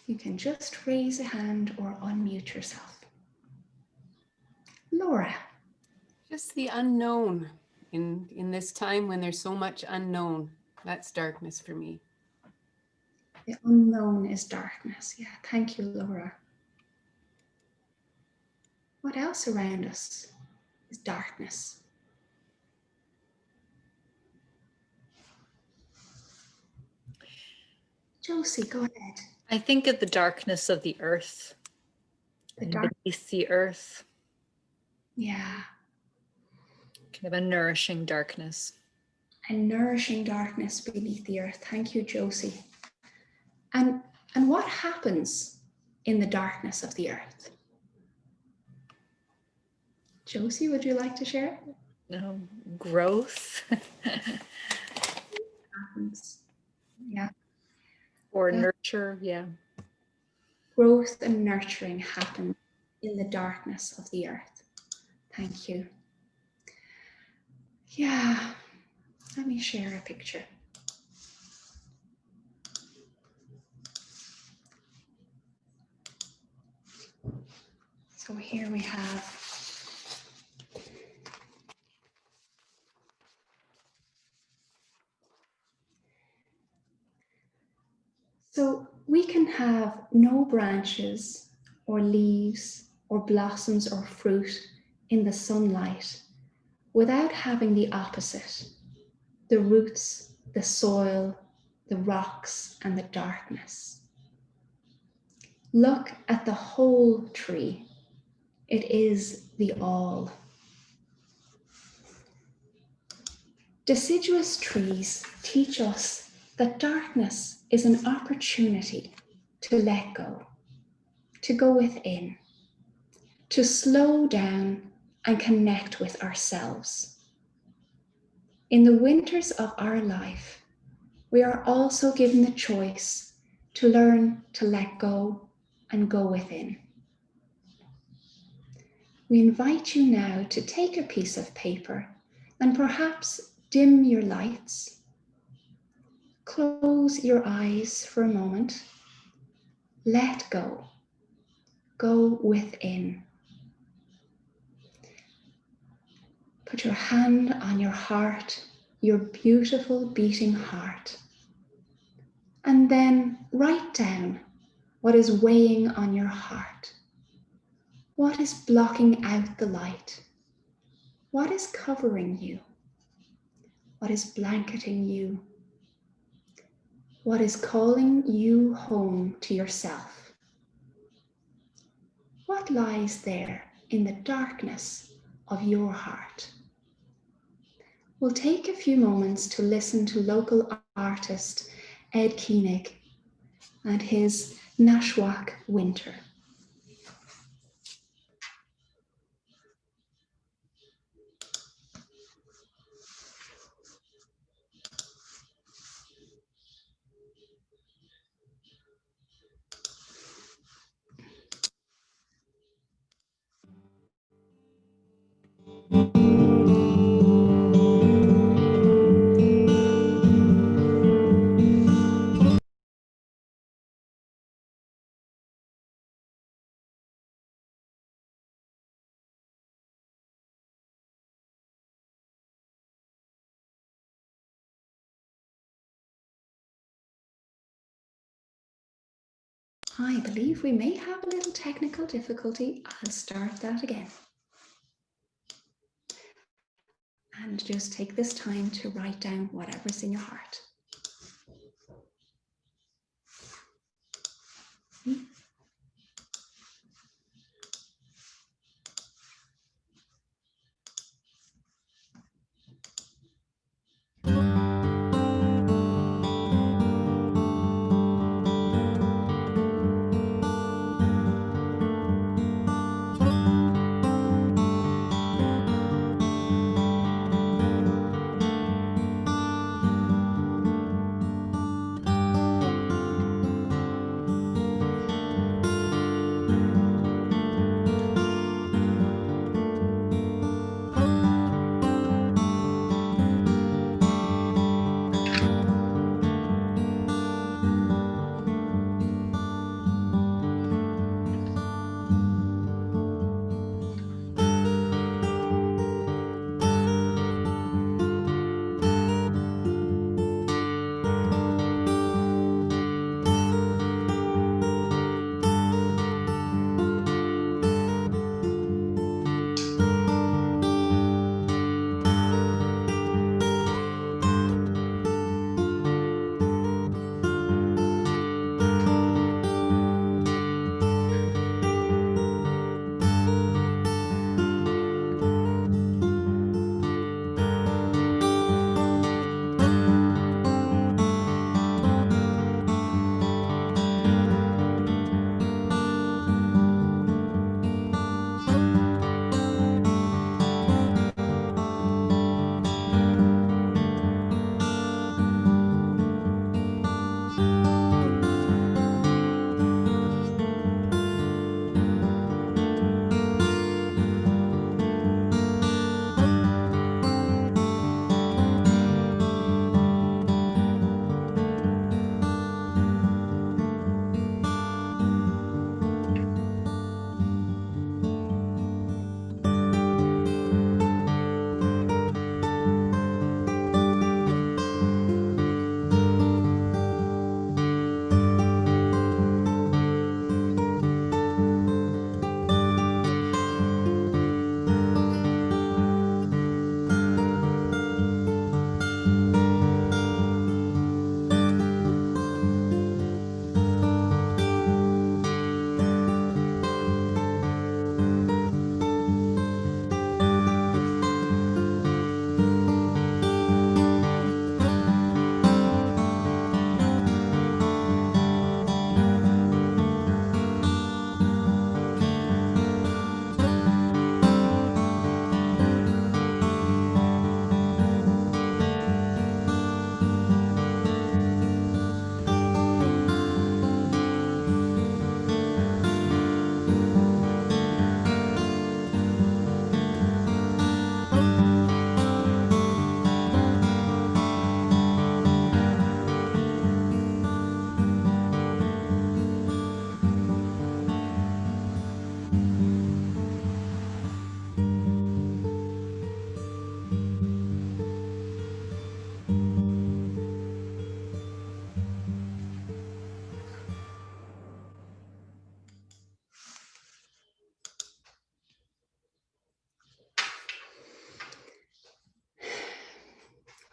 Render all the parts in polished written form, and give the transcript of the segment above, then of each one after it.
You can just raise a hand or unmute yourself. Laura. Just the unknown in this time when there's so much unknown. That's darkness for me. The unknown is darkness. Yeah, thank you, Laura. What else around us is darkness? Josie, go ahead. I think of the darkness of the earth. Beneath the earth. Yeah. Kind of a nourishing darkness. A nourishing darkness beneath the earth. Thank you, Josie. And what happens in the darkness of the earth? Josie, would you like to share? No, growth. Happens. Yeah. Or nurture, yeah. Growth and nurturing happen in the darkness of the earth. Thank you. Yeah, let me share a picture. So here we have so we can have no branches or leaves or blossoms or fruit in the sunlight without having the opposite, the roots, the soil, the rocks, and the darkness. Look at the whole tree. It is the all. Deciduous trees teach us that darkness is an opportunity to let go, to go within, to slow down and connect with ourselves. In the winters of our life, we are also given the choice to learn to let go and go within. We invite you now to take a piece of paper and perhaps dim your lights. Close your eyes for a moment. Let go. Go within. Put your hand on your heart, your beautiful beating heart. And then write down what is weighing on your heart. What is blocking out the light? What is covering you? What is blanketing you? What is calling you home to yourself? What lies there in the darkness of your heart? We'll take a few moments to listen to local artist Ed Koenig and his Nashwaak Winter. I believe we may have a little technical difficulty. I'll start that again. And just take this time to write down whatever's in your heart.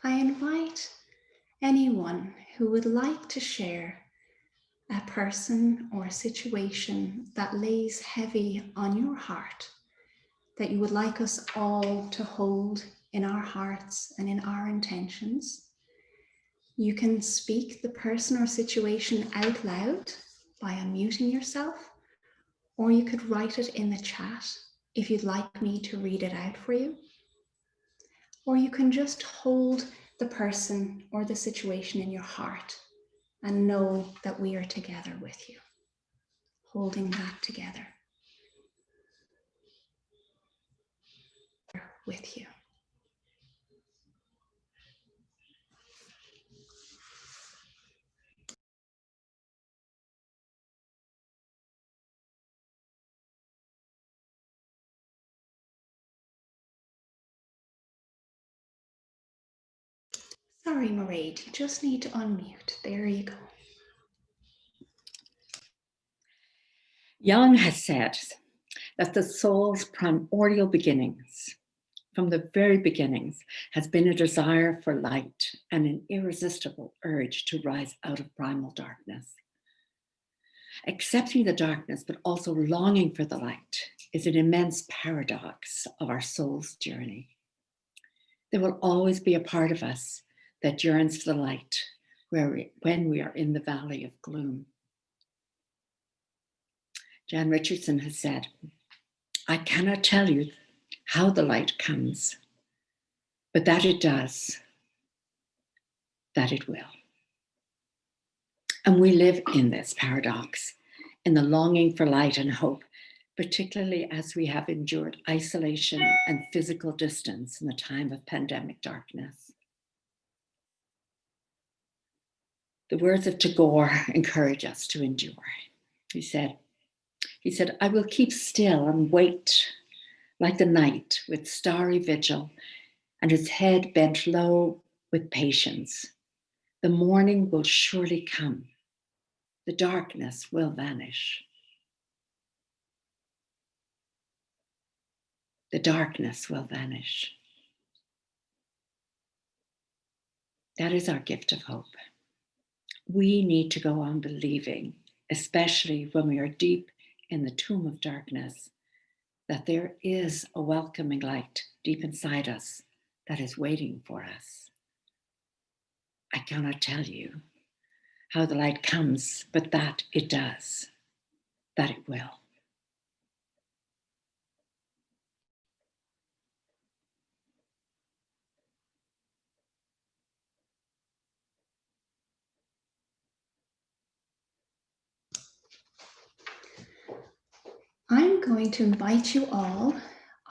I invite anyone who would like to share a person or a situation that lays heavy on your heart, that you would like us all to hold in our hearts and in our intentions. You can speak the person or situation out loud by unmuting yourself, or you could write it in the chat if you'd like me to read it out for you. Or you can just hold the person or the situation in your heart and know that we are together with you, holding that together with you. Sorry, Mairead, you just need to unmute. There you go. Jung has said that the soul's primordial beginnings, from the very beginnings, has been a desire for light and an irresistible urge to rise out of primal darkness. Accepting the darkness, but also longing for the light, is an immense paradox of our soul's journey. There will always be a part of us that yearns for the light when we are in the valley of gloom. Jan Richardson has said, I cannot tell you how the light comes, but that it does, that it will. And we live in this paradox, in the longing for light and hope, particularly as we have endured isolation and physical distance in the time of pandemic darkness. The words of Tagore encourage us to endure. He said, I will keep still and wait like the night with starry vigil and his head bent low with patience. The morning will surely come. The darkness will vanish. The darkness will vanish. That is our gift of hope. We need to go on believing, especially when we are deep in the tomb of darkness, that there is a welcoming light deep inside us that is waiting for us. I cannot tell you how the light comes, but that it does, that it will. I'm going to invite you all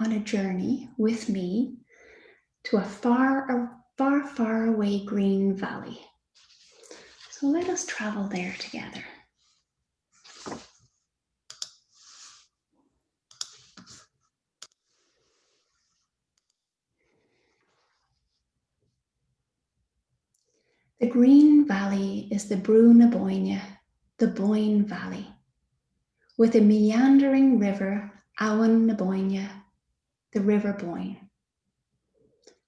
on a journey with me to a far, far away green valley. So let us travel there together. The green valley is the Brú na Bóinne, the Boyne Valley, with a meandering river, Abhainn na Bóinne, the River Boyne.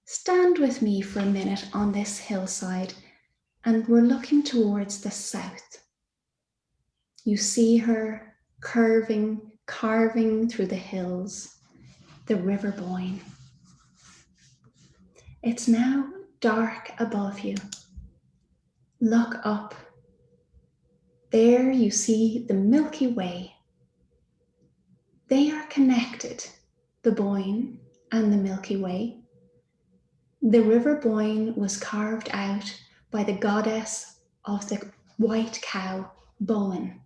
Stand with me for a minute on this hillside, and we're looking towards the south. You see her carving through the hills, the River Boyne. It's now dark above you. Look up. There you see the Milky Way. They are connected, the Boyne and the Milky Way. The River Boyne was carved out by the goddess of the white cow, Bowen.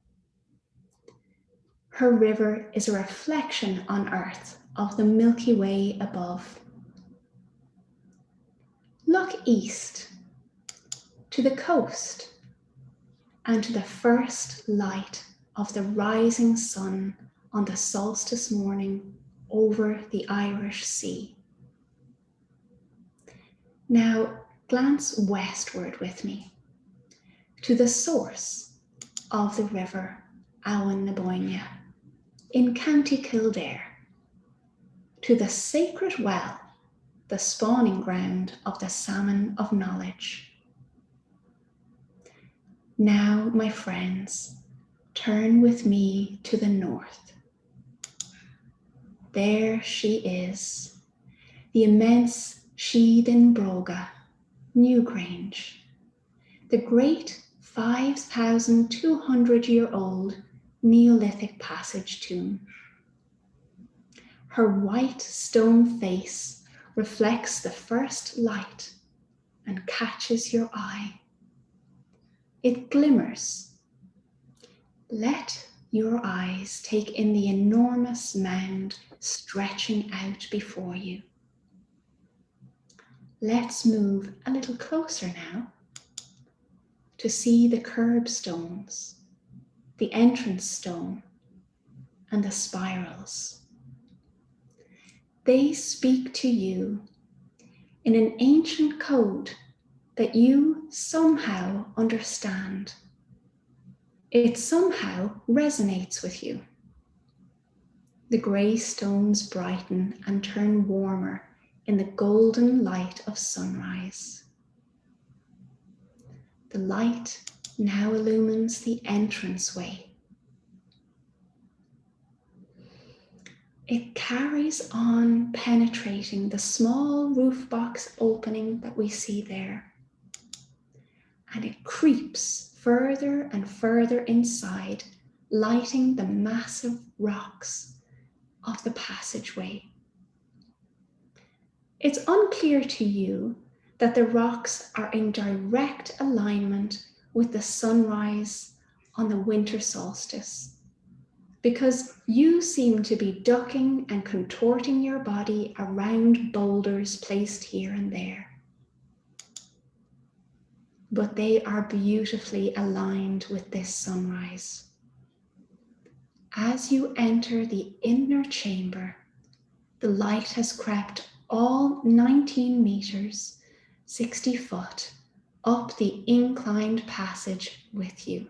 Her river is a reflection on earth of the Milky Way above. Look east to the coast and to the first light of the rising sun on the solstice morning over the Irish Sea. Now glance westward with me to the source of the river Abhainn na Bóinne in County Kildare, to the sacred well the spawning ground of the salmon of knowledge. Now, my friends, turn with me to the north. There she is, the immense Sied in Broga, Newgrange, the great 5,200-year-old Neolithic passage tomb. Her white stone face reflects the first light and catches your eye. It glimmers. Let your eyes take in the enormous mound stretching out before you. Let's move a little closer now to see the curbstones, the entrance stone, and the spirals. They speak to you in an ancient code that you somehow understand. It somehow resonates with you. The grey stones brighten and turn warmer in the golden light of sunrise. The light now illumines the entranceway. It carries on, penetrating the small roof box opening that we see there. And it creeps further and further inside, lighting the massive rocks of the passageway. It's unclear to you that the rocks are in direct alignment with the sunrise on the winter solstice, because you seem to be ducking and contorting your body around boulders placed here and there. But they are beautifully aligned with this sunrise. As you enter the inner chamber, the light has crept all 19 meters, 60 foot, up the inclined passage with you.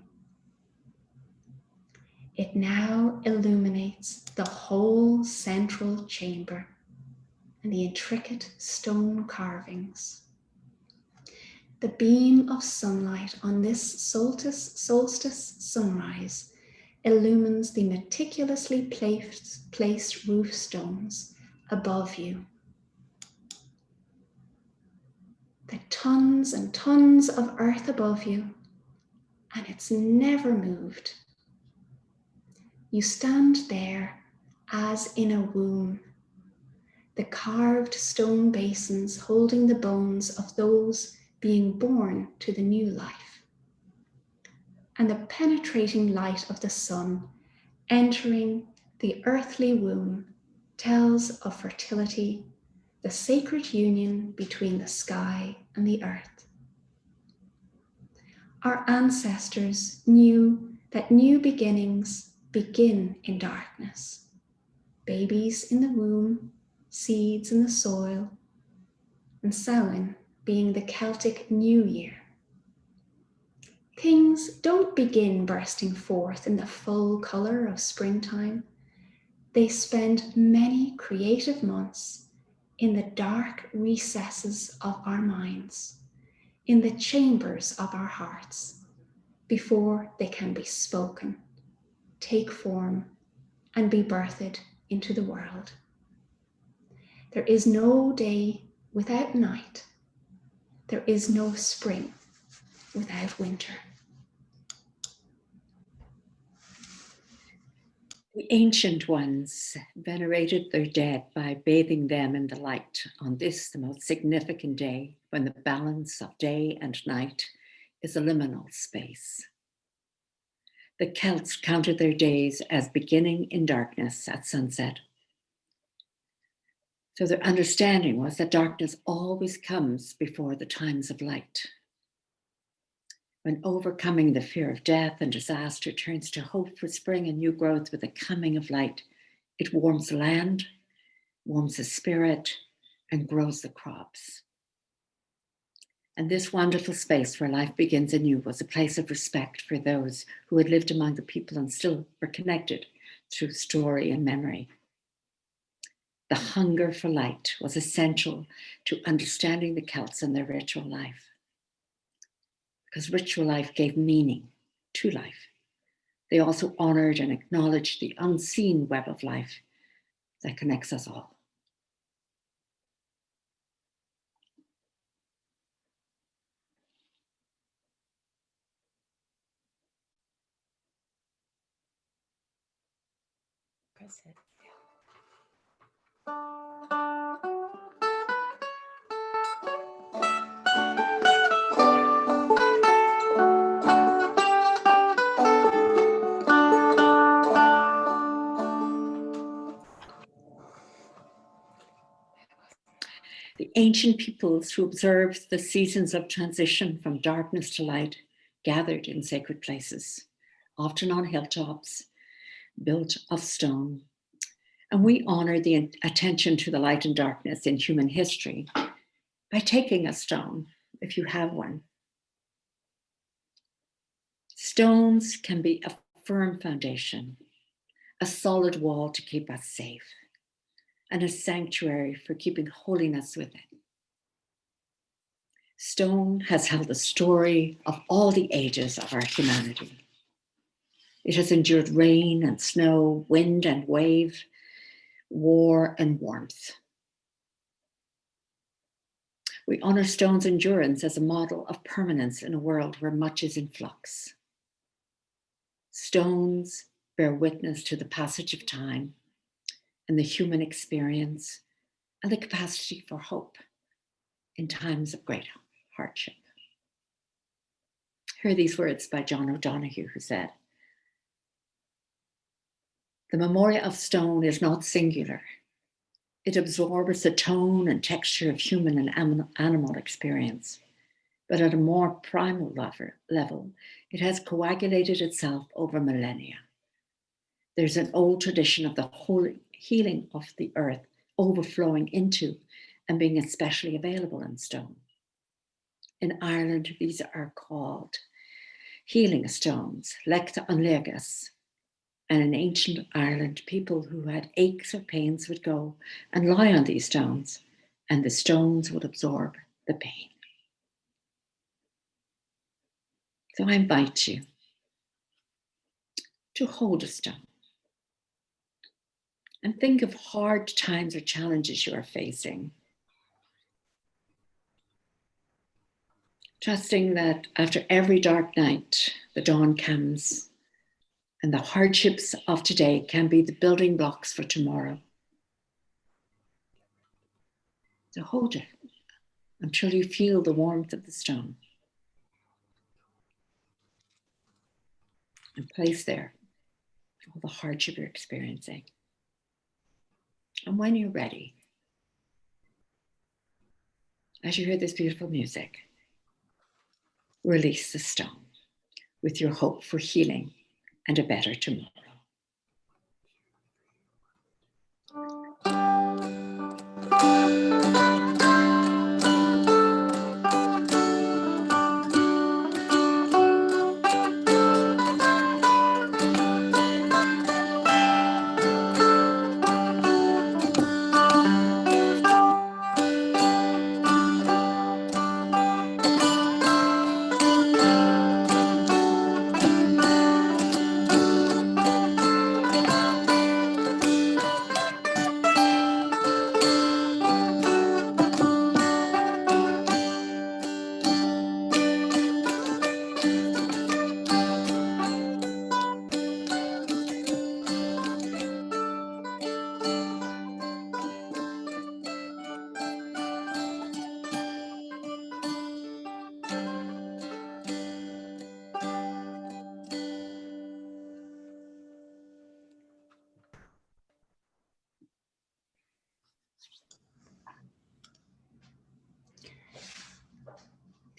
It now illuminates the whole central chamber and the intricate stone carvings. The beam of sunlight on this solstice sunrise illumines the meticulously placed roof stones above you. The tons and tons of earth above you, and it's never moved. You stand there as in a womb, the carved stone basins holding the bones of those being born to the new life, and the penetrating light of the sun entering the earthly womb tells of fertility, the sacred union between the sky and the earth. Our ancestors knew that new beginnings begin in darkness. Babies in the womb, seeds in the soil, and Samhain being the Celtic New Year. Things don't begin bursting forth in the full colour of springtime. They spend many creative months in the dark recesses of our minds, in the chambers of our hearts, before they can be spoken, take form, and be birthed into the world. There is no day without night. There is no spring without winter. The ancient ones venerated their dead by bathing them in the light on this, the most significant day, when the balance of day and night is a liminal space. The Celts counted their days as beginning in darkness at sunset. So their understanding was that darkness always comes before the times of light. When overcoming the fear of death and disaster turns to hope for spring and new growth with the coming of light, it warms the land, warms the spirit, and grows the crops. And this wonderful space where life begins anew was a place of respect for those who had lived among the people and still were connected through story and memory. The hunger for light was essential to understanding the Celts and their ritual life, because ritual life gave meaning to life. They also honored and acknowledged the unseen web of life that connects us all. Press it. The ancient peoples who observed the seasons of transition from darkness to light gathered in sacred places, often on hilltops, built of stone. And we honor the attention to the light and darkness in human history by taking a stone, if you have one. Stones can be a firm foundation, a solid wall to keep us safe, and a sanctuary for keeping holiness within. Stone has held the story of all the ages of our humanity. It has endured rain and snow, wind and wave, war and warmth. We honor stone's endurance as a model of permanence in a world where much is in flux. Stones bear witness to the passage of time and the human experience and the capacity for hope in times of great hardship. Hear these words by John O'Donoghue, who said, "The memoria of stone is not singular. It absorbs the tone and texture of human and animal experience. But at a more primal level, it has coagulated itself over millennia. There's an old tradition of the holy healing of the earth overflowing into and being especially available in stone. In Ireland, these are called healing stones, lecta an legas. And in ancient Ireland, people who had aches or pains would go and lie on these stones, and the stones would absorb the pain. So I invite you to hold a stone and think of hard times or challenges you are facing. Trusting that after every dark night, the dawn comes, and the hardships of today can be the building blocks for tomorrow. So hold it until you feel the warmth of the stone. And place there all the hardship you're experiencing. And when you're ready, as you hear this beautiful music, release the stone with your hope for healing and a better tomorrow.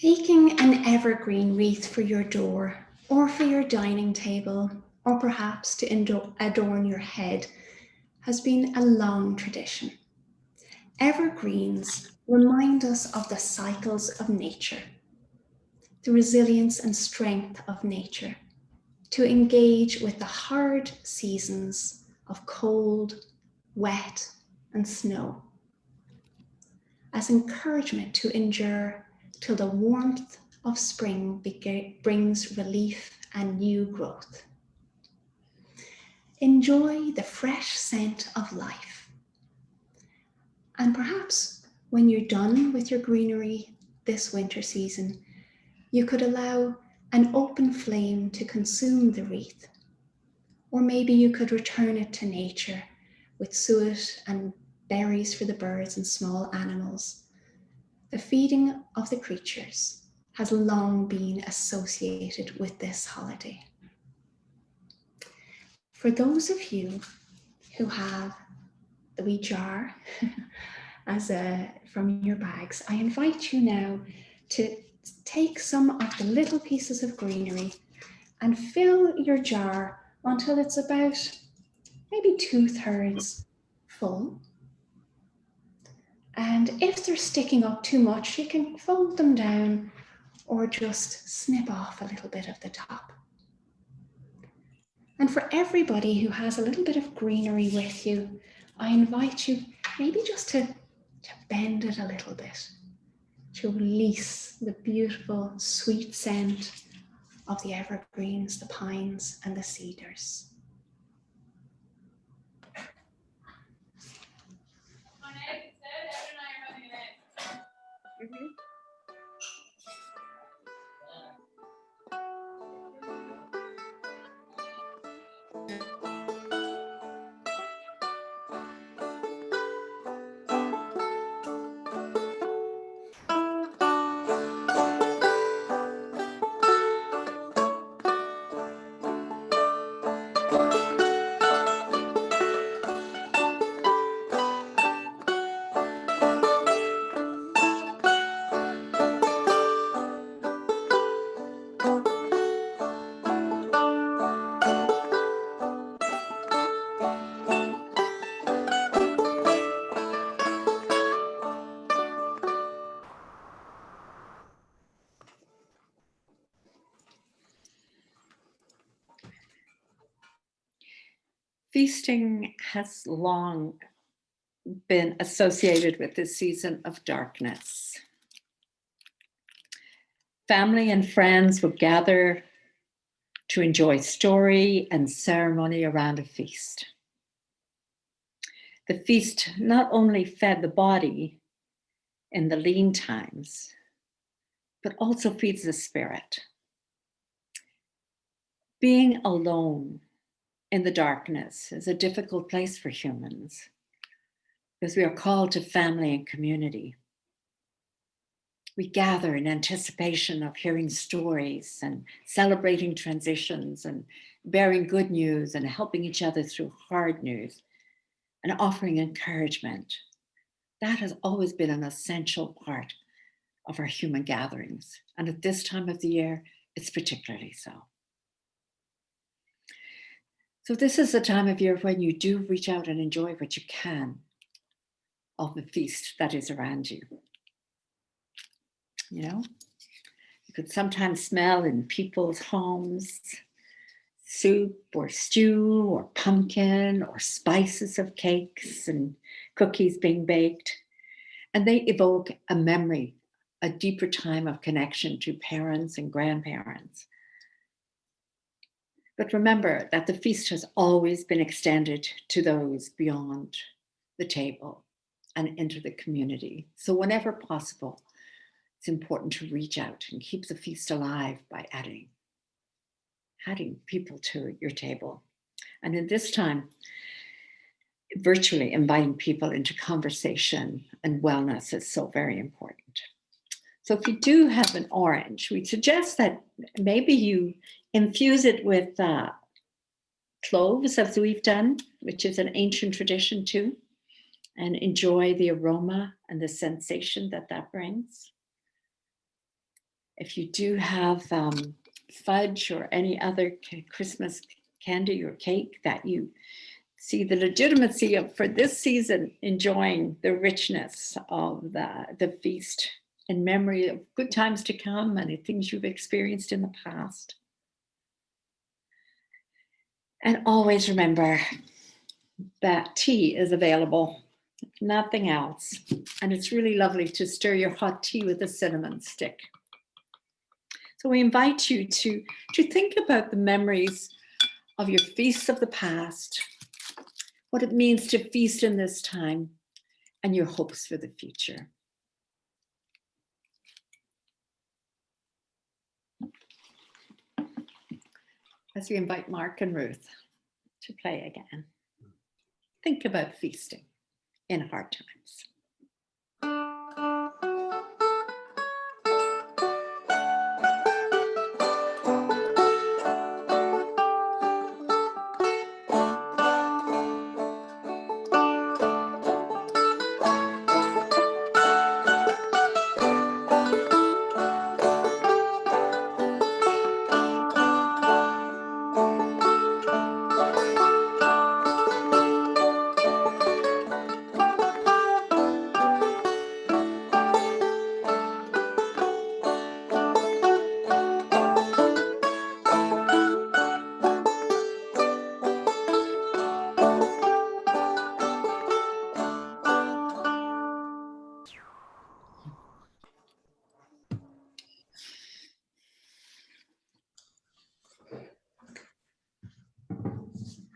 Making an evergreen wreath for your door or for your dining table, or perhaps to adorn your head, has been a long tradition. Evergreens remind us of the cycles of nature, the resilience and strength of nature, to engage with the hard seasons of cold, wet, and snow, as encouragement to endure till the warmth of spring brings relief and new growth. Enjoy the fresh scent of life. And perhaps when you're done with your greenery this winter season, you could allow an open flame to consume the wreath. Or maybe you could return it to nature with suet and berries for the birds and small animals. The feeding of the creatures has long been associated with this holiday. For those of you who have the wee jar from your bags, I invite you now to take some of the little pieces of greenery and fill your jar until it's about maybe 2/3 full. And if they're sticking up too much, you can fold them down or just snip off a little bit of the top. And for everybody who has a little bit of greenery with you, I invite you maybe just to bend it a little bit, to release the beautiful sweet scent of the evergreens, the pines and the cedars. Feasting has long been associated with the season of darkness. Family and friends would gather to enjoy story and ceremony around a feast. The feast not only fed the body in the lean times, but also feeds the spirit. Being alone in the darkness is a difficult place for humans because we are called to family and community. We gather in anticipation of hearing stories and celebrating transitions and bearing good news and helping each other through hard news and offering encouragement. That has always been an essential part of our human gatherings. And at this time of the year, it's particularly so. So this is the time of year when you do reach out and enjoy what you can of the feast that is around you. You know, you could sometimes smell in people's homes soup or stew or pumpkin or spices of cakes and cookies being baked. And they evoke a memory, a deeper time of connection to parents and grandparents. But remember that the feast has always been extended to those beyond the table and into the community. So whenever possible, it's important to reach out and keep the feast alive by adding people to your table. And in this time, virtually inviting people into conversation and wellness is so very important. So if you do have an orange, we suggest that maybe you infuse it with cloves, as we've done, which is an ancient tradition too, and enjoy the aroma and the sensation that that brings. If you do have fudge or any other Christmas candy or cake that you see the legitimacy of for this season, enjoying the richness of the feast in memory of good times to come and the things you've experienced in the past. And always remember that tea is available nothing else. And it's really lovely to stir your hot tea with a cinnamon stick. So we invite you to think about the memories of your feasts of the past, what it means to feast in this time, and your hopes for the future. As we invite Mark and Ruth to play again, think about feasting in hard times.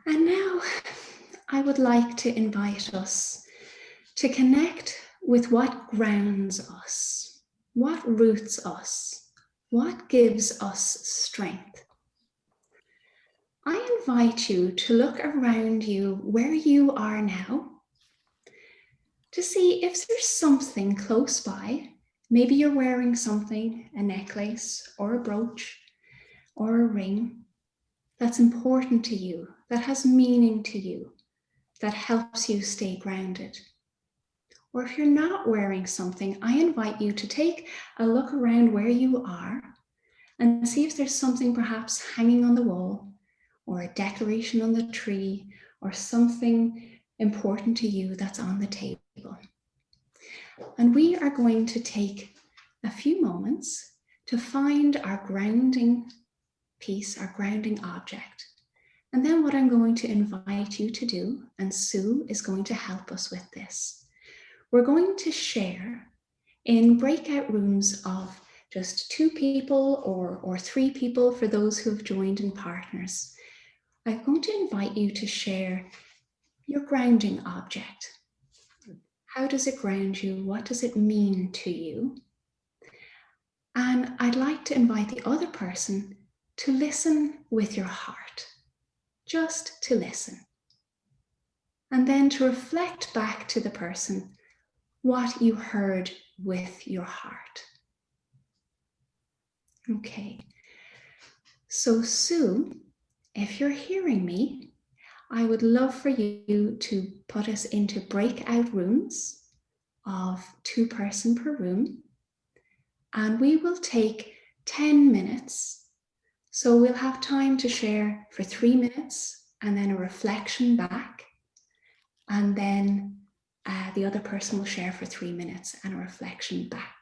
And now I would like to invite us to connect with what grounds us, what roots us, what gives us strength. I invite you to look around you where you are now to see if there's something close by. Maybe you're wearing something, a necklace or a brooch or a ring that's important to you, that has meaning to you, that helps you stay grounded. Or if you're not wearing something, I invite you to take a look around where you are and see if there's something perhaps hanging on the wall or a decoration on the tree or something important to you that's on the table. And we are going to take a few moments to find our grounding piece, our grounding object. And then what I'm going to invite you to do, and Sue is going to help us with this, we're going to share in breakout rooms of just 2 people or 3 people for those who have joined in partners. I'm going to invite you to share your grounding object. How does it ground you? What does it mean to you? And I'd like to invite the other person to listen with your heart, just to listen. And then to reflect back to the person what you heard with your heart. Okay, so Sue, if you're hearing me, I would love for you to put us into breakout rooms of 2 person per room, and we will take 10 minutes. So we'll have time to share for 3 minutes and then a reflection back, and then the other person will share for 3 minutes and a reflection back.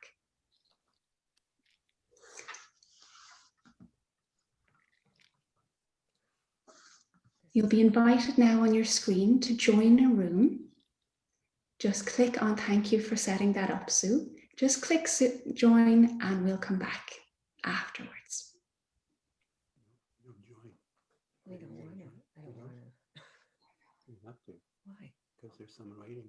You'll be invited now on your screen to join a room. Just click on, thank you for setting that up, Sue. Just click join and we'll come back afterwards. I don't want to. I don't want to. You have to. Why? Because there's someone waiting.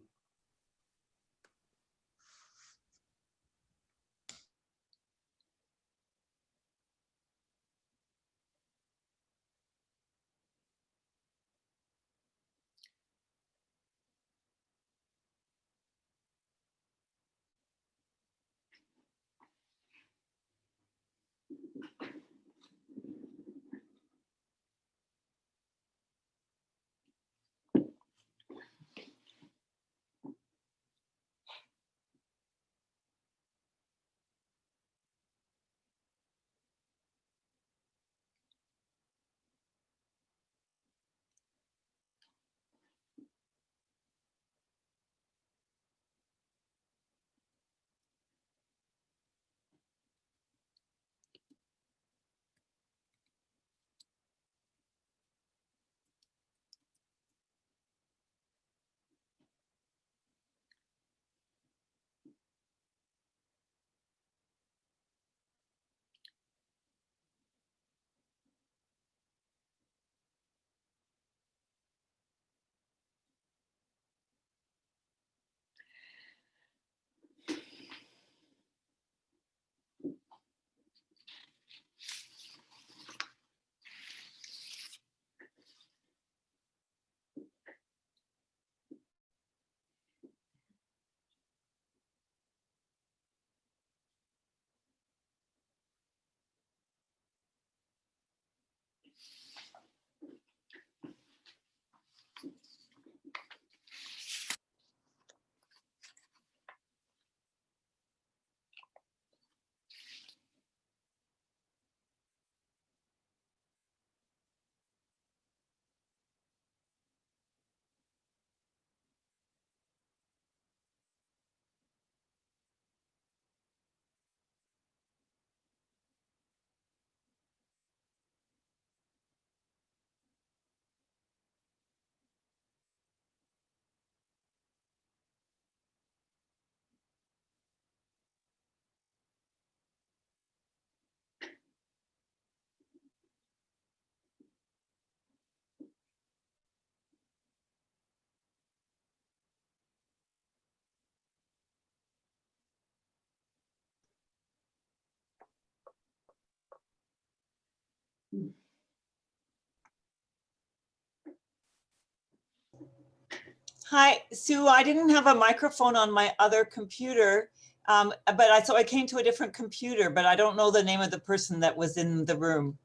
Hi, Sue. I didn't have a microphone on my other computer, so I came to a different computer, but I don't know the name of the person that was in the room.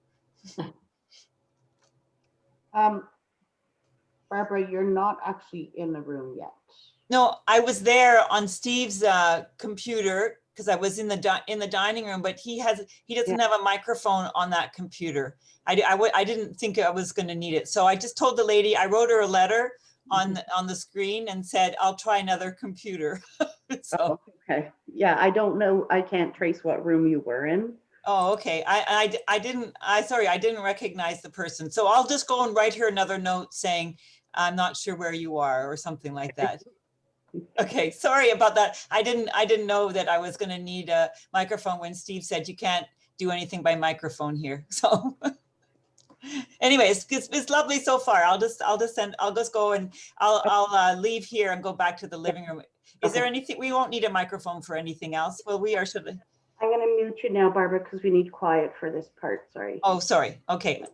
Barbara, you're not actually in the room yet. No, I was there on Steve's computer because I was in the dining room, but he doesn't have a microphone on that computer. I didn't think I was going to need it, so I just told the lady. I wrote her a letter on the screen and said, "I'll try another computer." So. Oh, okay. Yeah, I don't know. I can't trace what room you were in. Oh, okay. I didn't recognize the person. So I'll just go and write her another note saying, I'm not sure where you are or something like that. Okay, sorry about that. I didn't know that I was going to need a microphone when Steve said you can't do anything by microphone here. So anyways, it's lovely so far. I'll just go and I'll leave here and go back to the living room. Is there anything, we won't need a microphone for anything else? Will we, or should I? I'm going to mute you now, Barbara, because we need quiet for this part. Sorry. Oh, sorry. Okay.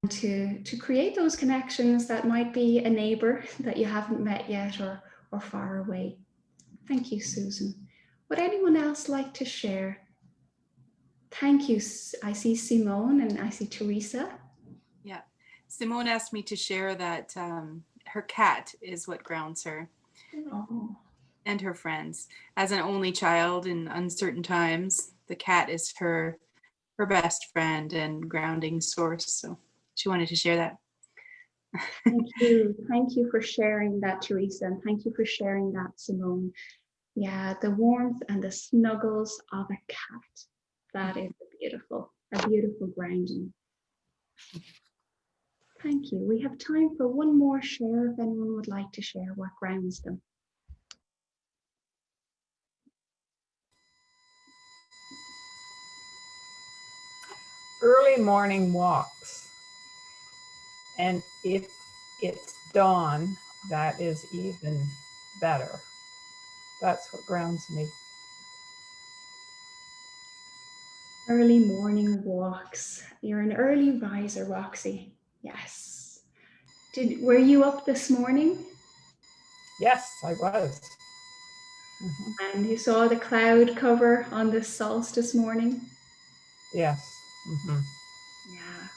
to create those connections that might be a neighbor that you haven't met yet or far away. Thank you, Susan. Would anyone else like to share? Thank you. I see Simone and I see Teresa. Yeah, Simone asked me to share that her cat is what grounds her. Oh. And her friends. As an only child in uncertain times, the cat is her best friend and grounding source. So she wanted to share that. Thank you. Thank you for sharing that, Teresa, and thank you for sharing that, Simone. Yeah, the warmth and the snuggles of a cat. That is a beautiful grounding. Thank you. We have time for one more share if anyone would like to share what grounds them. Early morning walks. And if it's dawn, that is even better. That's what grounds me. Early morning walks. You're an early riser, Roxy. Yes. Were you up this morning? Yes, I was. And you saw the cloud cover on this solstice morning? Yes. Yeah.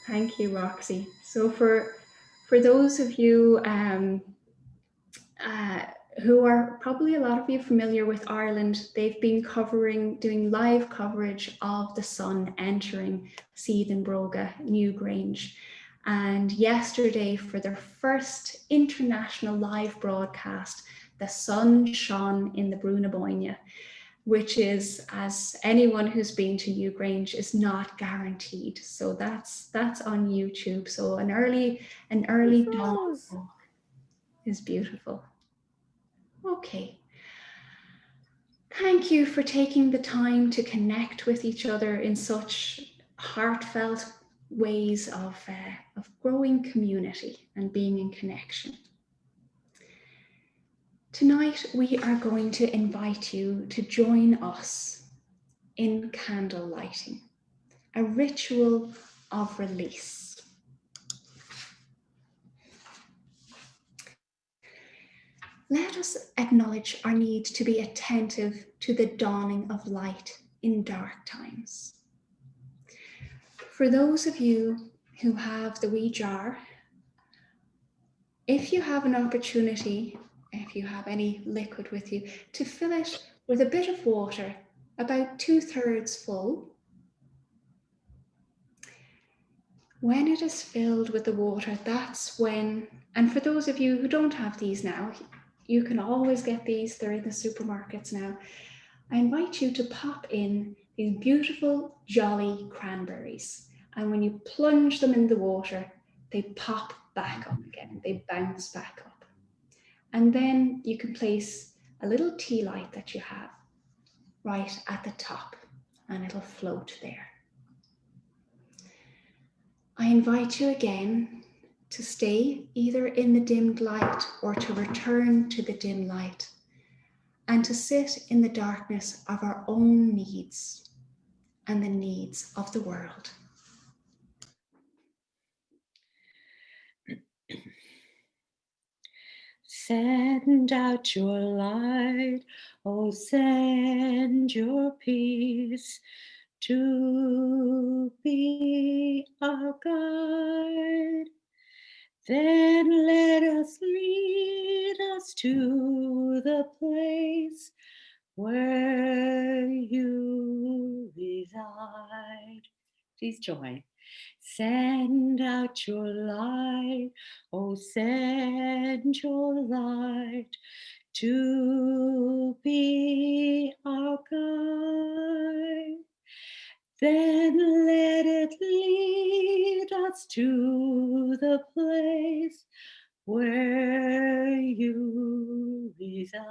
Thank you, Roxy. So for those of you who are probably a lot of you familiar with Ireland, they've been doing live coverage of the sun entering Seath and Broga, Newgrange. And yesterday, for their first international live broadcast, the sun shone in the Brúna Bóinne, which is, as anyone who's been to Newgrange, is not guaranteed. So that's on YouTube. So an early dawn walk is beautiful. Okay. Thank you for taking the time to connect with each other in such heartfelt ways of growing community and being in connection. Tonight, we are going to invite you to join us in candle lighting, a ritual of release. Let us acknowledge our need to be attentive to the dawning of light in dark times. For those of you who have the wee jar, if you have an opportunity, if you have any liquid with you, to fill it with a bit of water, about 2/3 full. When it is filled with the water, that's when, and for those of you who don't have these now, you can always get these, they're in the supermarkets now. I invite you to pop in these beautiful, jolly cranberries. And when you plunge them in the water, they pop back up again, they bounce back up. And then you can place a little tea light that you have right at the top, and it'll float there. I invite you again to stay either in the dimmed light or to return to the dim light, and to sit in the darkness of our own needs and the needs of the world. Send out your light, oh, send your peace to be our guide. Then let us lead us to the place where you reside. Please join. Send out your light, oh, send your light to be our guide. Then let it lead us to the place where you reside.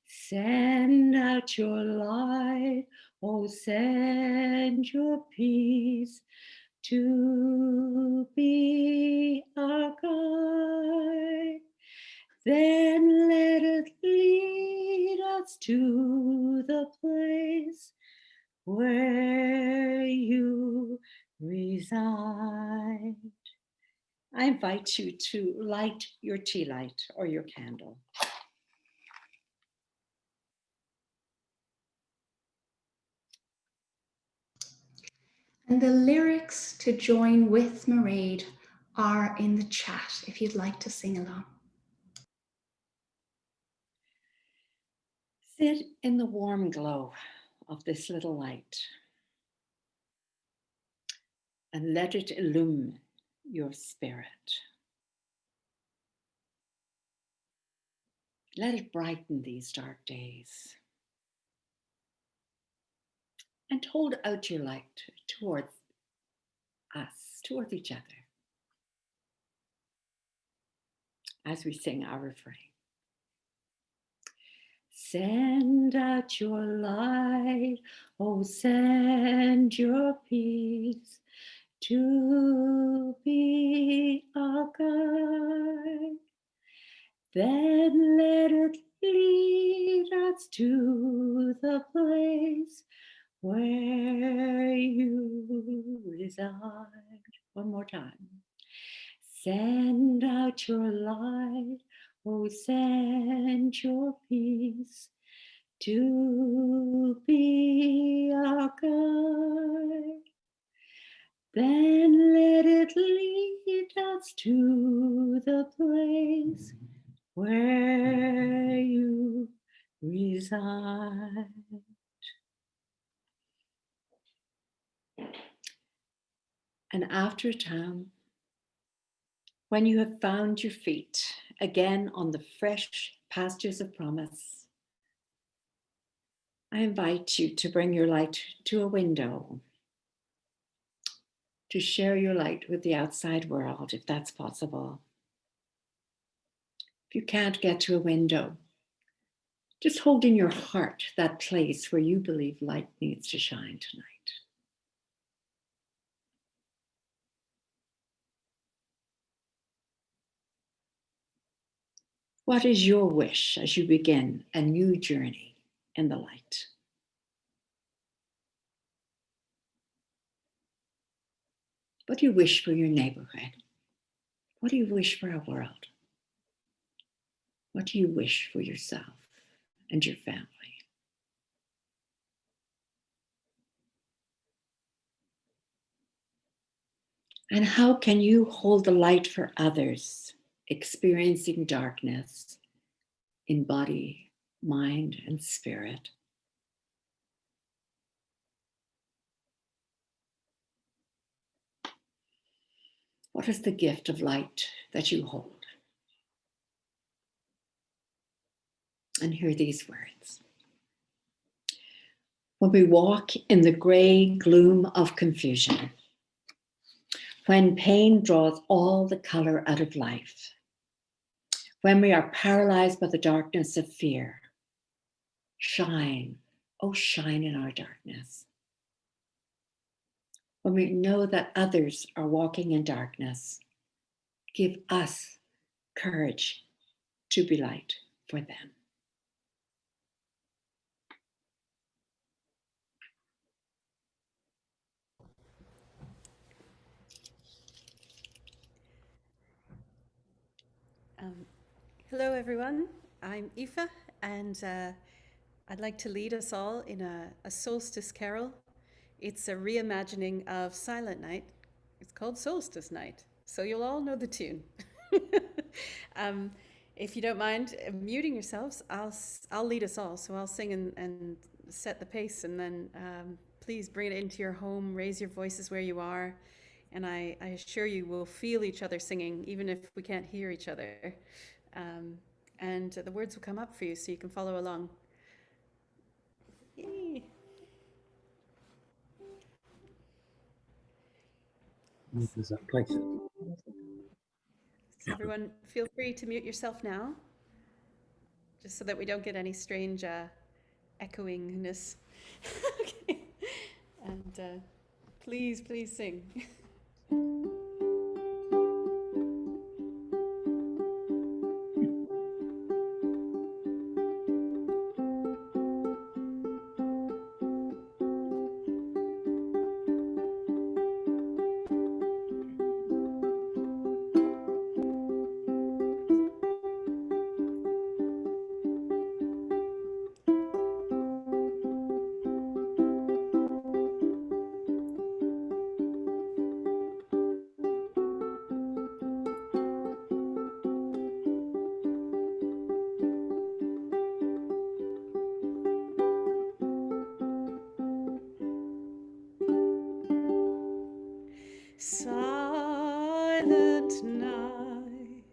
Send out your light, oh, send your peace to be our guide. Then let it lead us to the place where you I invite you to light your tea light or your candle. And the lyrics to join with Mairead are in the chat if you'd like to sing along. Sit in the warm glow of this little light and let it illumine your spirit. Let it brighten these dark days. And hold out your light towards us, towards each other, as we sing our refrain. Send out your light, oh, send your peace to be our guide. Then let it lead us to the place where you reside. One more time. Send out your light, oh, send your peace to be our guide. Then let it lead us to the place where you reside. And after a time, when you have found your feet again on the fresh pastures of promise, I invite you to bring your light to a window, to share your light with the outside world, if that's possible. If you can't get to a window, just hold in your heart that place where you believe light needs to shine tonight. What is your wish as you begin a new journey in the light? What do you wish for your neighborhood? What do you wish for our world? What do you wish for yourself and your family? And how can you hold the light for others experiencing darkness in body, mind, and spirit? What is the gift of light that you hold? And hear these words. When we walk in the gray gloom of confusion, when pain draws all the color out of life, when we are paralyzed by the darkness of fear, shine, oh, shine in our darkness. When we know that others are walking in darkness, give us courage to be light for them. Hello, everyone. I'm Aoife, and I'd like to lead us all in a solstice carol. It's a reimagining of Silent Night. It's called Solstice Night, so you'll all know the tune. If you don't mind muting yourselves, I'll lead us all. So I'll sing and set the pace, and then please bring it into your home, raise your voices where you are, and I assure you we'll feel each other singing, even if we can't hear each other. And the words will come up for you so you can follow along. Yay. There's a place. So everyone, feel free to mute yourself now, just so that we don't get any strange echoingness. Okay. And please sing. silent night,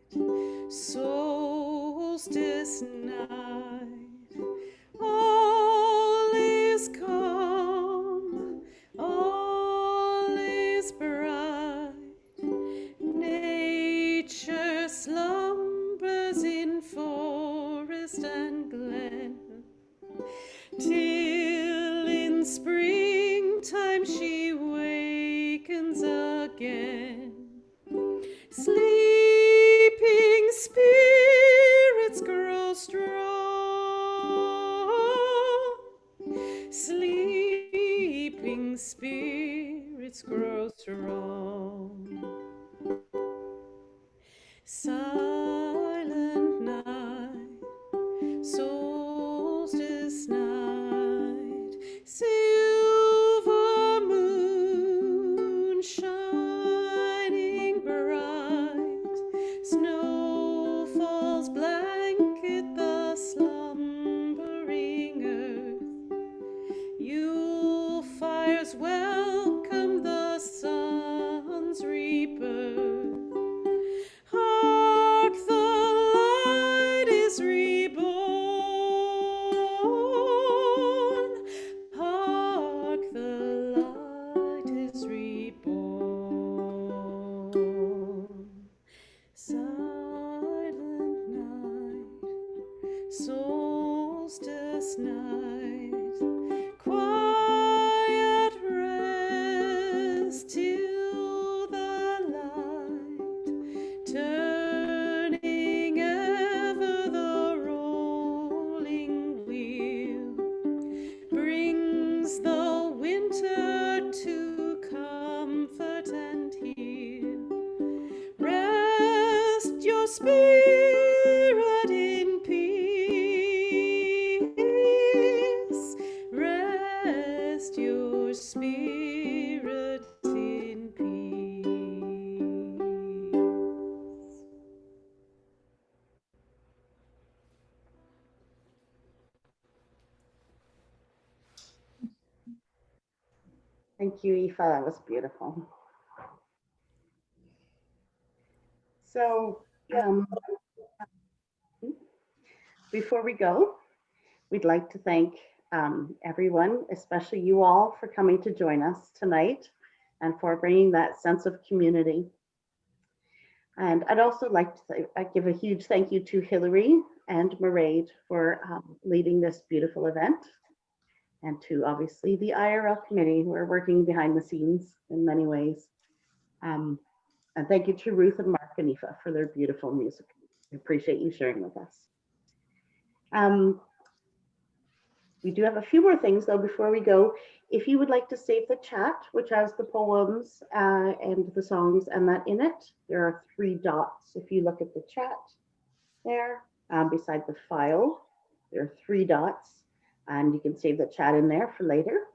solstice night, all is calm, all is bright. Nature slumbers in forest and glen, till in springtime she wakens again. Sleeping spirits grow strong. Sleeping spirits grow strong. Silent night, solstice night, silver moon shining bright, snow falls blanket the slumbering earth, Yule fires welcome the sun's rebirth. Hark, the light is reborn. Hark, the light is reborn. Silent night, solstice night, quiet rest till the light, turning ever the rolling wheel, brings the winter to comfort and heal. Rest your spirit in peace. Rest your spirit in peace. Thank you, Aoife. That was beautiful. So before we go, we'd like to thank everyone, especially you all, for coming to join us tonight and for bringing that sense of community. And I'd also like to give a huge thank you to Hillary and Mairead for leading this beautiful event, and to obviously the IRL committee who are working behind the scenes in many ways. And thank you to Ruth and Mark and Aoife for their beautiful music. We appreciate you sharing with us. We do have a few more things though before we go. If you would like to save the chat, which has the poems and the songs and that in it, there are 3 dots. If you look at the chat there, beside the file, there are 3 dots, and you can save the chat in there for later.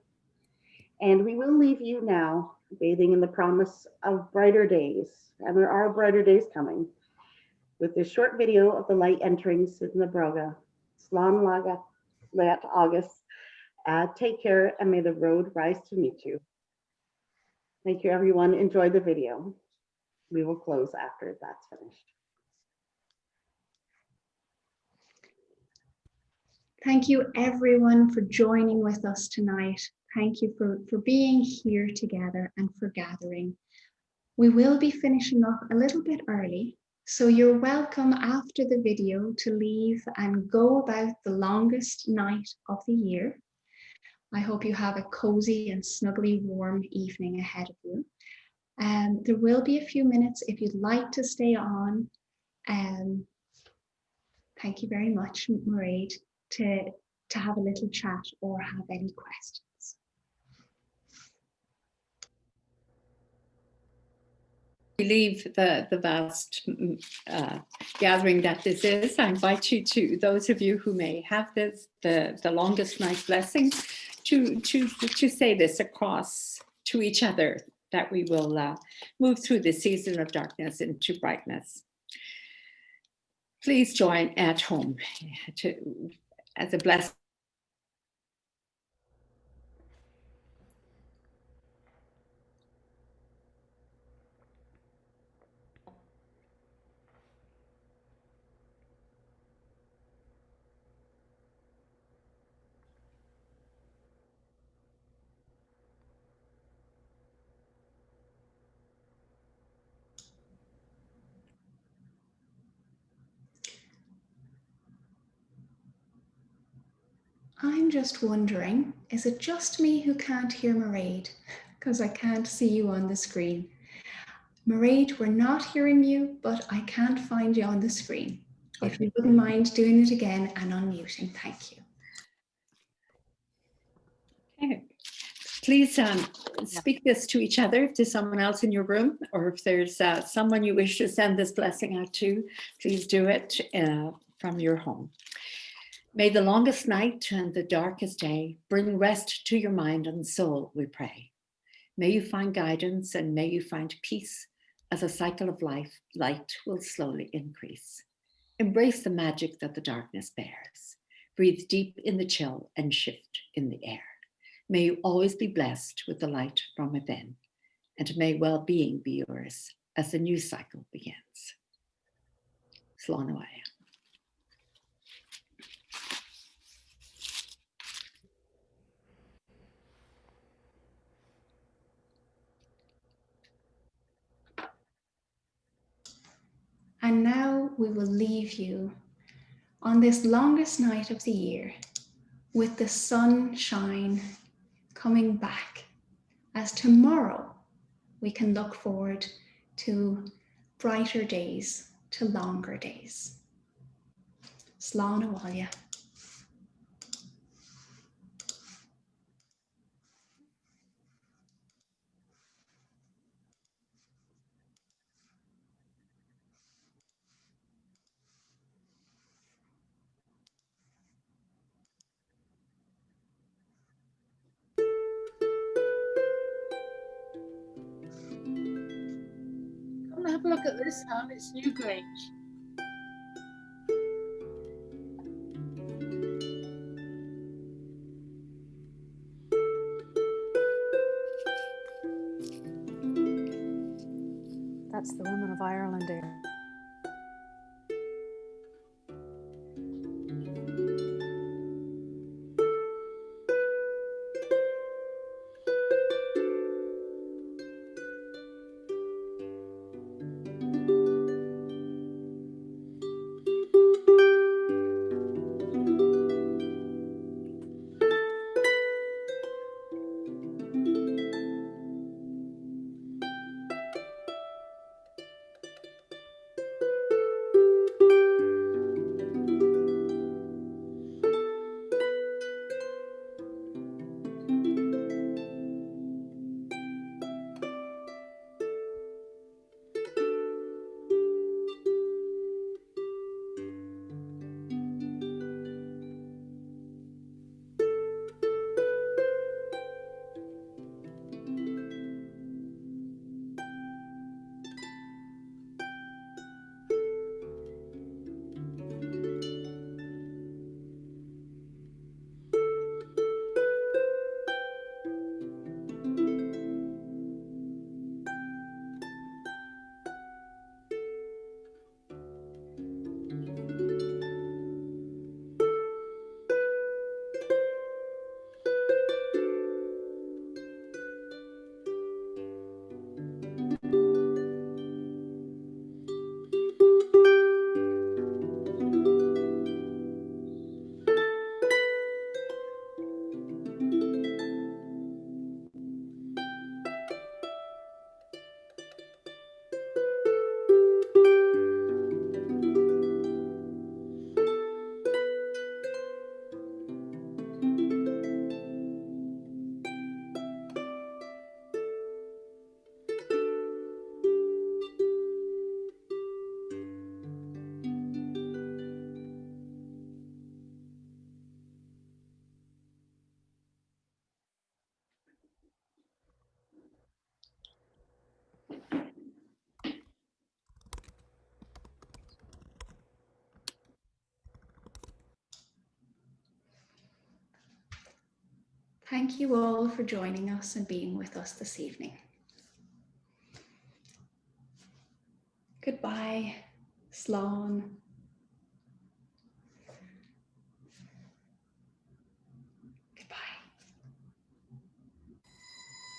And we will leave you now bathing in the promise of brighter days, and there are brighter days coming, with this short video of the light entering Sydna Broga. Slán Laga Leat August. Take care, and may the road rise to meet you. Thank you, everyone. Enjoy the video. We will close after that's finished. Thank you, everyone, for joining with us tonight. Thank you for being here together and for gathering. We will be finishing up a little bit early, so you're welcome after the video to leave and go about the longest night of the year. I hope you have a cozy and snuggly warm evening ahead of you. There will be a few minutes if you'd like to stay on. Thank you very much, Mairead, to have a little chat or have any questions. We leave the vast gathering that this is. I invite you to, those of you who may have this, the longest night blessing, to say this across to each other, that we will move through the season of darkness into brightness. Please join at home as a blessing. I'm just wondering, is it just me who can't hear Mairead? Because I can't see you on the screen. Mairead, we're not hearing you, but I can't find you on the screen. If you wouldn't mind doing it again and unmuting, thank you. Okay. Please speak this to each other if there's someone else in your room, or if there's someone you wish to send this blessing out to, please do it from your home. May the longest night and the darkest day bring rest to your mind and soul, we pray. May you find guidance and may you find peace as a cycle of life, light will slowly increase. Embrace the magic that the darkness bears. Breathe deep in the chill and shift in the air. May you always be blessed with the light from within, and may well-being be yours as the new cycle begins. Slán away. And now we will leave you on this longest night of the year with the sunshine coming back, as tomorrow we can look forward to brighter days, to longer days. Slán Awalia. Come have a look at this, Ham. It's Newgrange. That's the woman of Ireland there. Thank you all for joining us and being with us this evening. Goodbye, Slán.